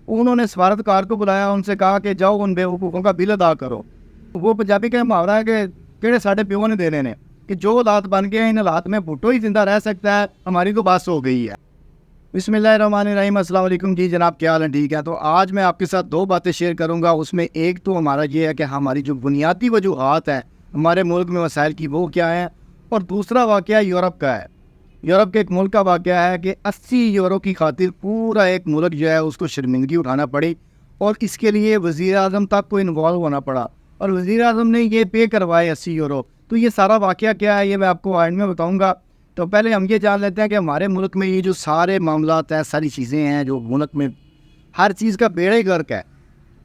انہوں نے سفارتکار کو بلایا، ان سے کہا کہ جاؤ ان بیوقوفوں کا بل ادا کرو۔ وہ پنجابی کا محاورہ ہے کہ کہڑے ساڈے پیو نے دینے نے، کہ جو حالات بن گئے ہیں ان حالات میں بھٹو ہی زندہ رہ سکتا ہے، ہماری تو بس ہو گئی ہے۔ بسم اللہ الرحمن الرحیم، السلام علیکم جی جناب، کیا حال ہے؟ ٹھیک ہے؟ تو آج میں آپ کے ساتھ دو باتیں شیئر کروں گا۔ اس میں ایک تو ہمارا یہ ہے کہ ہماری جو بنیادی وجوہات ہیں ہمارے ملک میں مسائل کی، وہ کیا ہیں، اور دوسرا واقعہ یورپ کا ہے۔ یورپ کے ایک ملک کا واقعہ ہے کہ 80 یورو کی خاطر پورا ایک ملک جو ہے اس کو شرمندگی اٹھانا پڑی، اور اس کے لیے وزیر اعظم تک کو انوالو ہونا پڑا، اور وزیر اعظم نے یہ پے کروائے 80 یورو۔ تو یہ سارا واقعہ کیا ہے یہ میں آپ کو اینڈ میں بتاؤں گا۔ تو پہلے ہم یہ جان لیتے ہیں کہ ہمارے ملک میں یہ جو سارے معاملات ہیں، ساری چیزیں ہیں جو ملک میں ہر چیز کا بیڑے غرق ہے،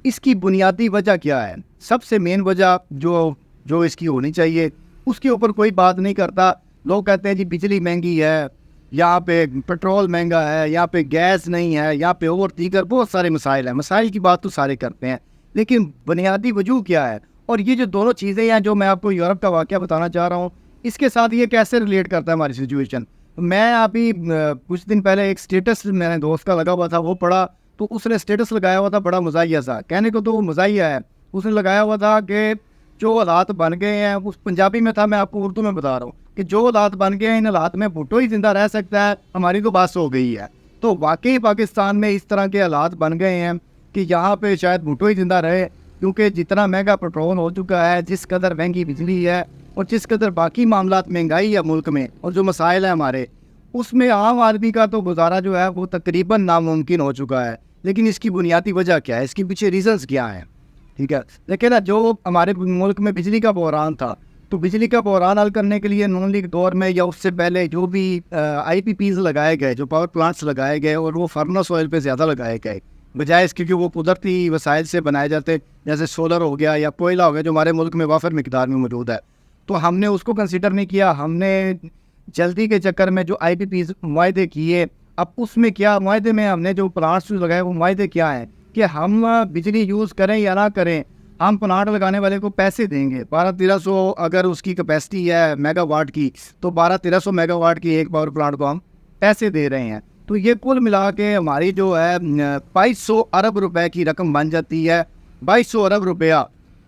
اس کی بنیادی وجہ کیا ہے؟ سب سے مین وجہ جو اس کی ہونی چاہیے اس کے اوپر کوئی بات نہیں کرتا۔ لوگ کہتے ہیں جی بجلی مہنگی ہے، یہاں پہ پٹرول مہنگا ہے، یہاں پہ گیس نہیں ہے، یہاں پہ اور دیگر بہت سارے مسائل ہیں۔ مسائل کی بات تو سارے کرتے ہیں، لیکن بنیادی وجہ کیا ہے؟ اور یہ جو دونوں چیزیں ہیں جو میں آپ کو یورپ کا واقعہ بتانا چاہ رہا ہوں، اس کے ساتھ یہ کیسے ریلیٹ کرتا ہے ہماری سچویشن۔ میں ابھی کچھ دن پہلے ایک سٹیٹس میں نے دوست کا لگا ہوا تھا، وہ پڑھا تو اس نے سٹیٹس لگایا ہوا تھا بڑا مزاحیہ سا، کہنے کو تو وہ مزاحیہ ہے۔ اس نے لگایا ہوا تھا کہ جو حالات بن گئے ہیں، اس پنجابی میں تھا، میں آپ کو اردو میں بتا رہا ہوں کہ جو حالات بن گئے ہیں ان حالات میں بھٹو ہی زندہ رہ سکتا ہے، ہماری تو بس ہو گئی ہے۔ تو واقعی پاکستان میں اس طرح کے حالات بن گئے ہیں کہ یہاں پہ شاید بھٹو ہی زندہ رہے، کیونکہ جتنا مہنگا پٹرول ہو چکا ہے، جس قدر مہنگی بجلی ہے، اور جس قدر باقی معاملات مہنگائی ہے ملک میں، اور جو مسائل ہیں ہمارے، اس میں عام آدمی کا تو گزارا جو ہے وہ تقریباً ناممکن ہو چکا ہے۔ لیکن اس کی بنیادی وجہ کیا ہے؟ اس کے پیچھے ریزنز کیا ہیں؟ ٹھیک ہے، لیکن جو ہمارے ملک میں بجلی کا بحران تھا، تو بجلی کا بحران حل کرنے کے لیے نون لیگ دور میں یا اس سے پہلے جو بھی آئی پی پیز لگائے گئے، جو پاور پلانٹس لگائے گئے، اور وہ فرنس آئل پہ زیادہ لگائے گئے بجائے اس کے کہ وہ قدرتی وسائل سے بنائے جاتے، جیسے سولر ہو گیا یا کوئلہ ہو گیا جو ہمارے ملک میں وافر مقدار میں موجود ہے، تو ہم نے اس کو کنسیڈر نہیں کیا۔ ہم نے جلدی کے چکر میں جو آئی پی پیز معاہدے کیے، اب اس میں کیا معاہدے میں ہم نے جو پلانٹس لگائے، وہ معاہدے کیا ہیں کہ ہم بجلی یوز کریں یا نہ کریں، ہم پلانٹ لگانے والے کو پیسے دیں گے۔ 1200-1300 اگر اس کی کیپیسٹی ہے میگا واٹ کی، تو 1200-1300 میگا واٹ کی ایک پاور پلانٹ کو ہم پیسے دے رہے ہیں۔ تو یہ کل ملا کے ہماری جو ہے 2200 ارب روپے کی رقم بن جاتی ہے۔ 2200 ارب روپیہ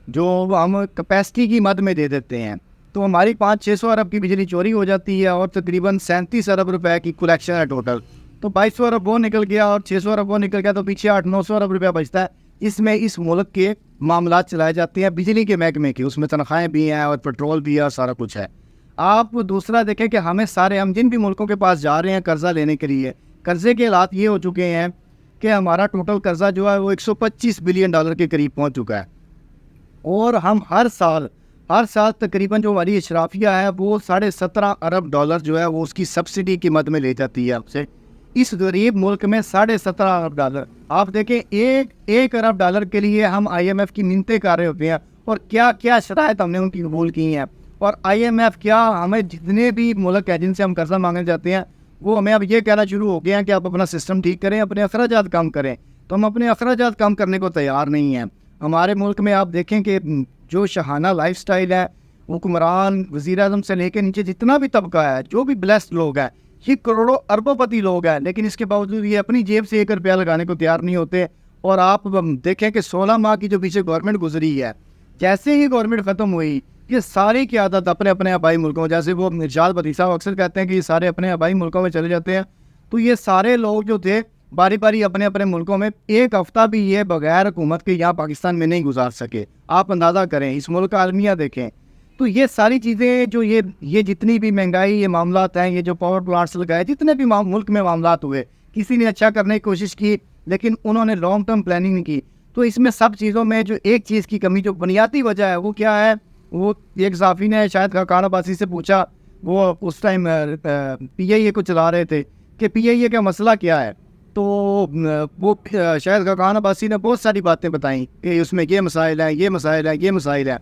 جو ہم کیپیسٹی کی مد میں دے دیتے ہیں، تو ہماری 500-600 ارب کی بجلی چوری ہو جاتی ہے، اور تقریباً 37 ارب روپے کی کلیکشن ہے ٹوٹل۔ تو 2200 ارب وہ نکل گیا اور 600 ارب وہ نکل گیا، تو پیچھے 800-900 ارب روپیہ بچتا ہے۔ اس میں اس ملک کے معاملات چلائے جاتے ہیں بجلی کے محکمے کے، اس میں تنخواہیں بھی ہیں اور پٹرول بھی ہے اور سارا کچھ ہے۔ آپ دوسرا دیکھیں کہ ہم جن بھی ملکوں کے پاس جا رہے ہیں قرضہ لینے کے لیے، قرضے کے حالات یہ ہو چکے ہیں کہ ہمارا ٹوٹل قرضہ جو ہے وہ $125 بلین کے قریب پہنچ چکا ہے، اور ہم ہر سال تقریباً جو ہماری اشرافیہ ہے وہ $17.5 ارب جو ہے وہ اس کی سبسڈی کی مد میں لے جاتی ہے ہم سے۔ اس غریب ملک میں $17.5 ارب، آپ دیکھیں ایک ارب ڈالر کے لیے ہم آئی ایم ایف کی منتیں کر رہے ہوتے ہیں، اور کیا کیا شرائط ہم نے ان کی قبول کی ہیں۔ اور آئی ایم ایف کیا، ہمیں جتنے بھی ملک ہیں جن سے ہم قرضہ مانگنے جاتے ہیں، وہ ہمیں اب یہ کہنا شروع ہو گیا ہے کہ آپ اپنا سسٹم ٹھیک کریں، اپنے اخراجات کم کریں۔ تو ہم اپنے اخراجات کم کرنے کو تیار نہیں ہیں۔ ہمارے ملک میں آپ دیکھیں کہ جو شاہانہ لائف سٹائل ہے، حکمران، وزیر اعظم سے لے کے نیچے جتنا بھی طبقہ ہے، جو بھی بلیسڈ لوگ ہیں، یہ کروڑوں اربوں پتی لوگ ہیں، لیکن اس کے باوجود یہ اپنی جیب سے 1 روپیہ لگانے کو تیار نہیں ہوتے۔ اور آپ دیکھیں کہ 16 ماہ کی جو پیچھے گورنمنٹ گزری ہے، جیسے ہی گورنمنٹ ختم ہوئی، یہ ساری قیادت اپنے اپنے آبائی ملکوں، جیسے وہ ارشاد بدیع صاحب اکثر کہتے ہیں کہ یہ سارے اپنے آبائی ملکوں میں چلے جاتے ہیں، تو یہ سارے لوگ جو تھے باری باری اپنے اپنے ملکوں میں ایک ہفتہ بھی یہ بغیر حکومت کے یہاں پاکستان میں نہیں گزار سکے۔ آپ اندازہ کریں، اس ملک کا المیہ دیکھیں۔ تو یہ ساری چیزیں جو یہ جتنی بھی مہنگائی، یہ معاملات ہیں، یہ جو پاور پلانٹس لگائے، جتنے بھی ملک میں معاملات ہوئے، کسی نے اچھا کرنے کی کوشش کی لیکن انہوں نے لانگ ٹرم پلاننگ نہیں کی۔ تو اس میں سب چیزوں میں جو ایک چیز کی کمی، جو بنیادی وجہ ہے، وہ کیا ہے؟ وہ ایک صحافی نے شاید خاقان عباسی سے پوچھا، وہ اس ٹائم پی آئی اے کو چلا رہے تھے، کہ پی آئی اے کا مسئلہ کیا ہے؟ تو وہ شاید خاقان عباسی نے بہت ساری باتیں بتائیں کہ اس میں یہ مسائل ہیں، یہ مسائل ہیں، یہ مسائل ہیں،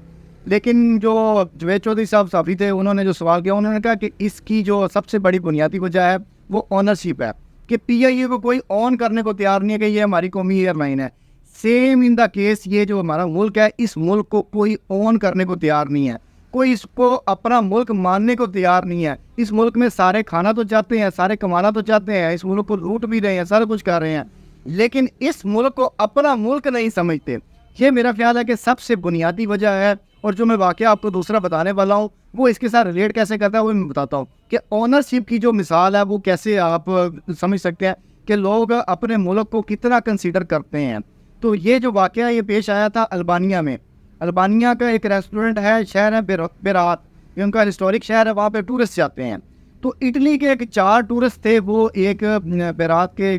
لیکن جو جوید چودھری صاحب صحافی تھے، انہوں نے جو سوال کیا، انہوں نے کہا کہ اس کی جو سب سے بڑی بنیادی وجہ ہے وہ آنرشپ ہے، کہ پی آئی اے کو کوئی آن کرنے کو تیار نہیں ہے کہ یہ ہماری قومی ایئر لائن ہے۔ سیم ان دا کیس، یہ جو ہمارا ملک ہے، اس ملک کو کوئی آن کرنے کو تیار نہیں ہے، کوئی اس کو اپنا ملک ماننے کو تیار نہیں ہے۔ اس ملک میں سارے کھانا تو چاہتے ہیں، سارے کمانا تو چاہتے ہیں، اس ملک کو لوٹ بھی رہے ہیں، سارا کچھ کر رہے ہیں، لیکن اس ملک کو اپنا ملک نہیں سمجھتے. یہ میرا خیال ہے کہ سب سے بنیادی وجہ ہے. اور جو میں واقعہ آپ کو دوسرا بتانے والا ہوں وہ اس کے ساتھ ریلیٹ کیسے کرتا ہے وہ میں بتاتا ہوں کہ اونرشپ کی جو مثال ہے وہ کیسے آپ سمجھ سکتے ہیں کہ لوگ اپنے ملک کو کتنا کنسیڈر کرتے ہیں. تو یہ جو واقعہ یہ پیش آیا تھا البانیہ میں. البانیہ کا ایک ریسٹورنٹ ہے, شہر ہے بیرات, یہ ان کا ہسٹورک شہر ہے, وہاں پہ ٹورسٹ جاتے ہیں. تو اٹلی کے ایک 4 ٹورسٹ تھے, وہ ایک بیرات کے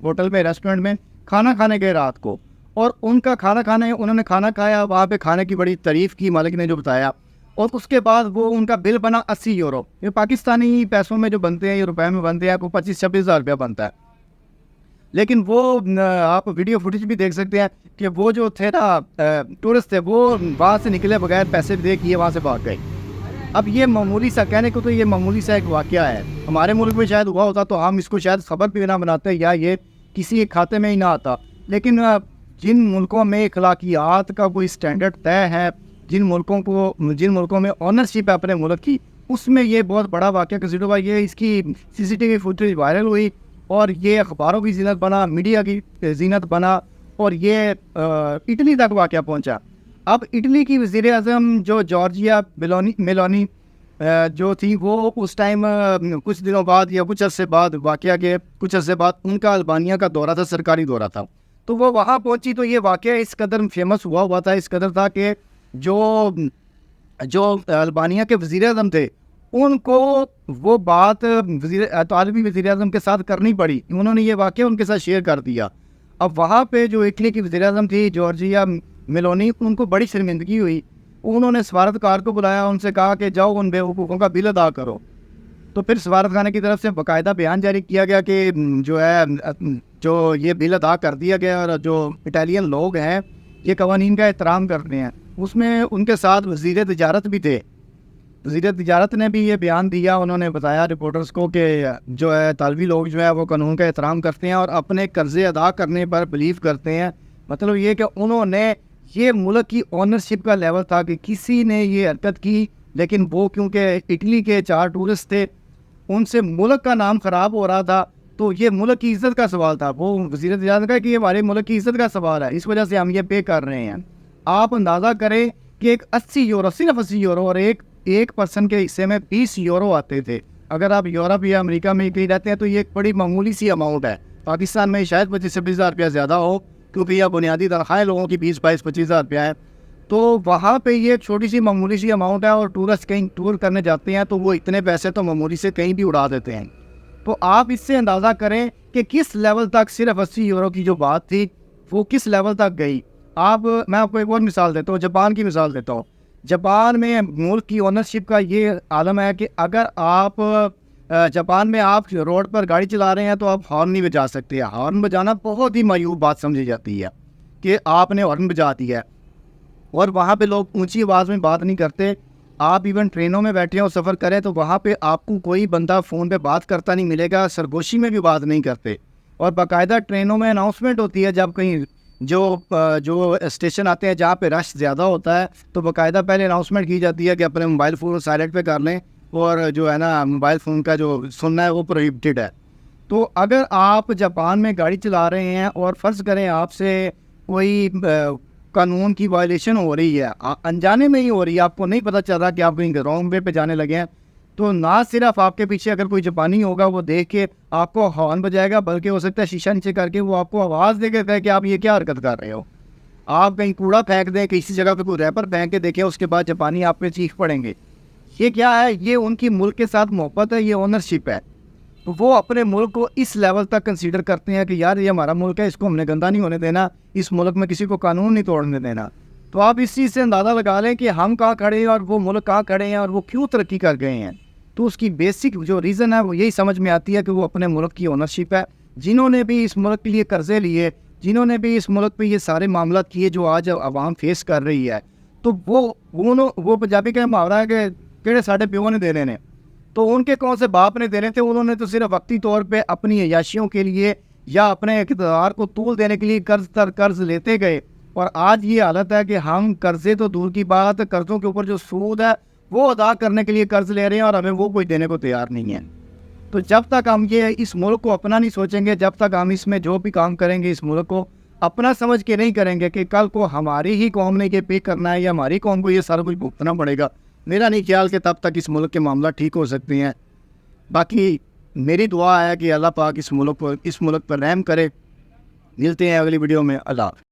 ہوٹل میں ریسٹورنٹ میں کھانا کھانے گئے رات کو, اور ان کا انہوں نے کھانا کھایا. وہاں پہ کھانے کی بڑی تعریف کی مالک نے جو بتایا, اور اس کے بعد وہ ان کا بل بنا 80 یورو. یہ پاکستانی پیسوں میں جو بنتے ہیں, یہ روپے میں بنتے ہیں, وہ 25-26 ہزار روپیہ بنتا ہے. لیکن وہ آپ ویڈیو فوٹیج بھی دیکھ سکتے ہیں کہ وہ جو تھے نا ٹورسٹ تھے, وہ وہاں سے نکلے بغیر پیسے دے کیے وہاں سے بھاگ گئے. اب یہ معمولی سا کہنے کو تو یہ معمولی سا ایک واقعہ ہے, ہمارے ملک میں شاید ہوا ہوتا تو ہم اس کو شاید خبر بھی نہ بناتے یا یہ کسی ایک کھاتے میں ہی نہ آتا. لیکن جن ملکوں میں اخلاقیات کا کوئی سٹینڈرڈ طے ہے, جن ملکوں میں آنرشپ ہے اپنے ملک کی, اس میں یہ بہت بڑا واقعہ کنسیڈر ہوا. یہ اس کی CCTV فوٹیج وائرل ہوئی اور یہ اخباروں کی زینت بنا, میڈیا کی زینت بنا, اور یہ اٹلی تک واقعہ پہنچا. اب اٹلی کی وزیر اعظم جو جارجیا میلونی جو تھی, وہ اس ٹائم کچھ دنوں بعد یا کچھ عرصے بعد, واقعہ کے کچھ عرصے بعد ان کا البانیہ کا دورہ تھا, سرکاری دورہ تھا. تو وہ وہاں پہنچی تو یہ واقعہ اس قدر فیمس ہوا تھا, اس قدر تھا کہ جو البانیہ کے وزیر اعظم تھے ان کو وہ بات طالبی وزیر اعظم کے ساتھ کرنی پڑی. انہوں نے یہ واقعہ ان کے ساتھ شیئر کر دیا. اب وہاں پہ جو اٹلی کی وزیر اعظم تھی جارجیا میلونی, ان کو بڑی شرمندگی ہوئی. انہوں نے سفارتکار کو بلایا, ان سے کہا کہ جاؤ ان بے حقوقوں کا بل ادا کرو. تو پھر سفارت خانے کی طرف سے باقاعدہ بیان جاری کیا گیا کہ جو یہ بل ادا کر دیا گیا, اور جو اٹالین لوگ ہیں یہ قوانین کا احترام کرتے ہیں. اس میں ان کے ساتھ وزیر تجارت بھی تھے. وزیر تجارت نے بھی یہ بیان دیا, انہوں نے بتایا رپورٹرز کو کہ جو ہے طالبی لوگ جو ہے وہ قانون کا احترام کرتے ہیں اور اپنے قرضے ادا کرنے پر بلیو کرتے ہیں. مطلب یہ کہ انہوں نے, یہ ملک کی اونرشپ کا لیول تھا کہ کسی نے یہ حرکت کی, لیکن وہ کیونکہ اٹلی کے 4 ٹورسٹ تھے, ان سے ملک کا نام خراب ہو رہا تھا, تو یہ ملک کی عزت کا سوال تھا. وہ وزیر تجارت نے کہا کہ یہ ہمارے ملک کی عزت کا سوال ہے, اس وجہ سے ہم یہ پے کر رہے ہیں. آپ اندازہ کریں کہ ایک 80 یورو, صرف 80 یورو, اور ایک پرسن کے حصے میں 20 یورو آتے تھے. اگر آپ یورپ یا امریکہ میں کہیں رہتے ہیں تو یہ ایک بڑی معمولی سی اماؤنٹ ہے. پاکستان میں شاید 25-26 ہزار روپیہ زیادہ ہو, کیونکہ یہ بنیادی تنخواہیں لوگوں کی 20-22-25 ہزار روپیہ ہے. تو وہاں پہ یہ ایک چھوٹی سی معمولی سی اماؤنٹ ہے, اور ٹورسٹ کہیں ٹور کرنے جاتے ہیں تو وہ اتنے پیسے تو معمولی سے کہیں بھی اڑا دیتے ہیں. تو آپ اس سے اندازہ کریں کہ کس لیول تک صرف 80 یورو کی جو بات تھی وہ کس لیول تک گئی. میں آپ کو ایک اور مثال دیتا ہوں, جاپان کی مثال دیتا ہوں. جاپان میں ملک کی اونرشپ کا یہ عالم ہے کہ اگر آپ جاپان میں آپ روڈ پر گاڑی چلا رہے ہیں تو آپ ہارن نہیں بجا سکتے. ہارن بجانا بہت ہی معیوب بات سمجھی جاتی ہے کہ آپ نے ہارن بجا دیا ہے, اور وہاں پہ لوگ اونچی آواز میں بات نہیں کرتے. آپ ایون ٹرینوں میں بیٹھے اور سفر کریں تو وہاں پہ آپ کو کوئی بندہ فون پہ بات کرتا نہیں ملے گا, سرگوشی میں بھی بات نہیں کرتے. اور باقاعدہ ٹرینوں میں اناؤنسمنٹ ہوتی ہے, جب کہیں جو اسٹیشن آتے ہیں جہاں پہ رش زیادہ ہوتا ہے تو باقاعدہ پہلے اناؤنسمنٹ کی جاتی ہے کہ اپنے موبائل فون سائلنٹ پہ کر لیں, اور جو ہے نا موبائل فون کا جو سننا ہے وہ پروہیبٹڈ ہے. تو اگر آپ جاپان میں گاڑی چلا رہے ہیں اور فرض کریں آپ سے کوئی قانون کی وائلیشن ہو رہی ہے, انجانے میں ہی ہو رہی ہے, آپ کو نہیں پتہ چل رہا کہ آپ کہیں رانگ وے پہ جانے لگے ہیں, تو نہ صرف آپ کے پیچھے اگر کوئی جاپانی ہوگا وہ دیکھ کے آپ کو ہارن بجائے گا, بلکہ ہو سکتا ہے شیشہ نیچے کر کے وہ آپ کو آواز دے کے کہے کہ آپ یہ کیا حرکت کر رہے ہو. آپ کہیں کوڑا پھینک دیں, کسی جگہ پہ کوئی ریپر پھینک کے دیکھیں, اس کے بعد جاپانی آپ پہ چیخ پڑیں گے. یہ کیا ہے؟ یہ ان کی ملک کے ساتھ محبت ہے, یہ اونرشپ ہے. تو وہ اپنے ملک کو اس لیول تک کنسیڈر کرتے ہیں کہ یار یہ ہمارا ملک ہے, اس کو ہم نے گندہ نہیں ہونے دینا, اس ملک میں کسی کو قانون نہیں توڑنے دینا. تو آپ اس چیز سے اندازہ لگا لیں کہ ہم کہاں کھڑے ہیں اور وہ ملک کہاں کھڑے ہیں, اور وہ کیوں ترقی کر گئے ہیں. تو اس کی بیسک جو ریزن ہے وہ یہی سمجھ میں آتی ہے کہ وہ اپنے ملک کی اونرشپ ہے. جنہوں نے بھی اس ملک کے لیے قرضے لیے, جنہوں نے بھی اس ملک پہ یہ سارے معاملات کیے جو آج عوام فیس کر رہی ہے, تو وہ پنجابی کا محاورہ ہے کہ کہڑے ساڈے پیو نے دینے نے, تو ان کے کون سے باپ نے دینے تھے. انہوں نے تو صرف وقتی طور پہ اپنی عیاشیوں کے لیے یا اپنے اقتدار کو طول دینے کے لیے قرض تر قرض لیتے گئے, اور آج یہ حالت ہے کہ ہم قرضے تو دور کی بات, قرضوں کے اوپر جو سود ہے وہ ادا کرنے کے لیے قرض لے رہے ہیں, اور ہمیں وہ کوئی دینے کو تیار نہیں ہے. تو جب تک ہم یہ اس ملک کو اپنا نہیں سوچیں گے، جب تک ہم اس میں جو بھی کام کریں گے اس ملک کو اپنا سمجھ کے نہیں کریں گے کہ کل کو ہماری ہی قوم نے یہ پے کرنا ہے یا ہماری قوم کو یہ سارا کچھ بھگتنا پڑے گا، میرا نہیں خیال کہ تب تک اس ملک کے معاملات ٹھیک ہو سکتے ہیں۔ باقی میری دعا ہے کہ اللہ پاک اس ملک پر رحم کرے۔ ملتے ہیں اگلی ویڈیو میں، اللہ حافظ۔